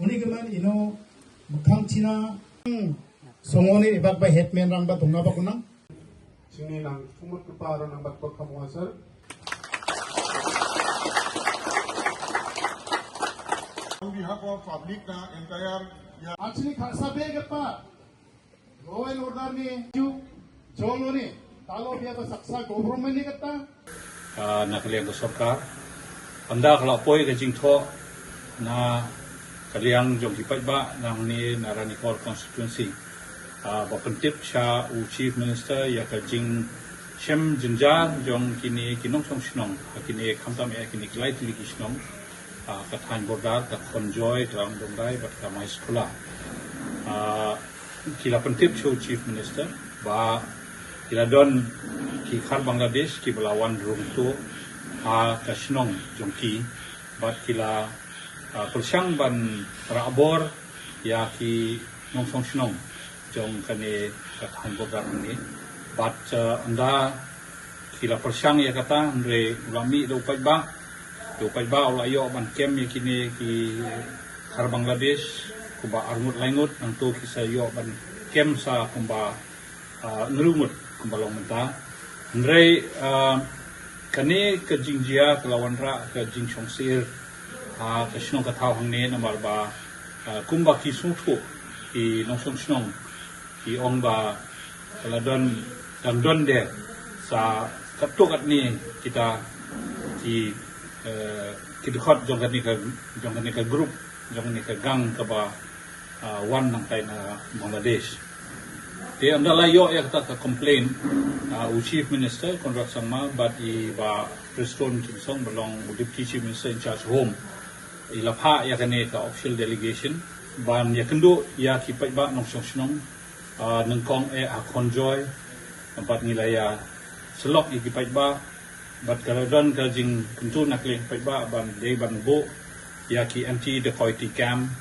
Unigaman ino mukhang China songoni ibag ba hetman rang ba tungna ba kunang? Sini nang sumut kepala nang bat kamu asal. On behalf of public na entire Actually sabi pa law and order ni jolo ni talo biya ba saksa government ni kata nakaliang ko sarkar anda kalau poy ke jingtho na kaliang jong kipat ba nang ni Naranikol constituency bapentip sha u chief minister ya ka jing shem jinja jong kini kinong song snong kini khamtam e kini klai tili kisnong ka than bordar ka konjoy tlang dongdai bat ka mai skula kila pentip chu chief minister ba kila don ki khar Bangladesh ki belawan rungtu ka snong jong ki bat kila persyang ban rabor ya ki nong song snong jong kane katahan bordar ni bat anda kila persyang ya kata andre ulami do pai ba ola yo ban kem ya kini ki khar Bangladesh kuba arngut langut nang to ki sa yo ban kem sa kumba ngerumut kumba long menta andre kane ke jingjia kelawan ra ke jing songsir ke snong ka thau hang ne namal ba kumba ki sungthu ki nong song snong ki ong ba kaladon dang don de sa katuk at ni kita ki kita khot jong kan ni ka group jong ni ka gang ka ba wan nang tai na Bangladesh te andala yo ya kata ka complain u chief minister konrak sama but I ba Preston Kimsong belong deputy chief minister in charge home ilapha ya kane ka official delegation ban ya kendo ya ki pai ba nong song snong nengkong konjoy tempat ngilaya selok iki pai ba bat kaladon ka jing kentu nakle pai ba ban de ban bo ya ki anti dacoity camp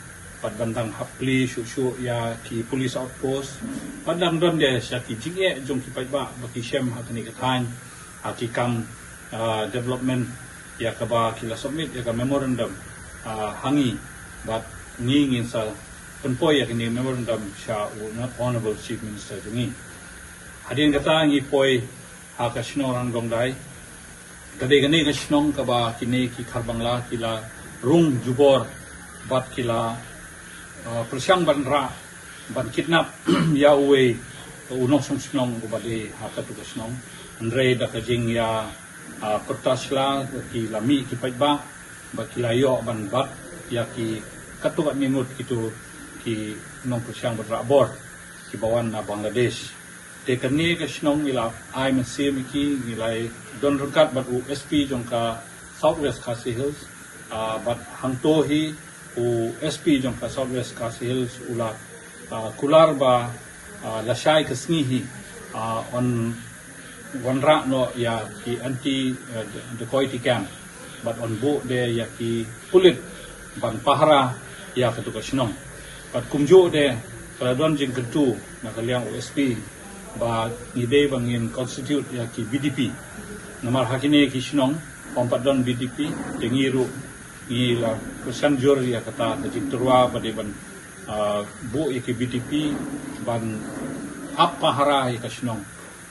pat bandang hapli shu ya ki police outpost padang don de sya ki jing jong ki pai ba baki shem hakni ka than ki kam development ya ka ba kila submit ya ka memorandum hangi bat ngingin sa penpoy ya kini memorandum sya honorable chief minister jungi hadin kata ngi poi ka sino rang dongdai kade gane ka sinong ka ba kini ki khar Bangla kila rung jubor bat kila persyang ban ra ban kidnap ya uwe unong song sinong ko ba de ka tu ka sinong andre da ka jing ya pertasla ki lami ki pai ba kila yo ban bat ya ki katuk at mingut kitu ki nong persyang ban ra bor ki bawan na Bangladesh te kani ka sinong ila ai masi miki nilai don rukat bat USP jong ka Southwest Khasi Hills bat hangto hi USP jong ka Southwest Khasi Hills ula kular ba lasai kasngi hi on wanra no ya ki anti dacoity camp bat on bo de ya ki pulit ban pahara ya ka tu ka sinong bat kumjo de kaladon jing kentu na kaliang USP ba ngide bangin constitute ya ki BDP namar hakine ki sinong pompat don BDP tengiru ila persan jor ya kata tajik terwa pada ban bu ya ki BDP ban apa hara ya ka sinong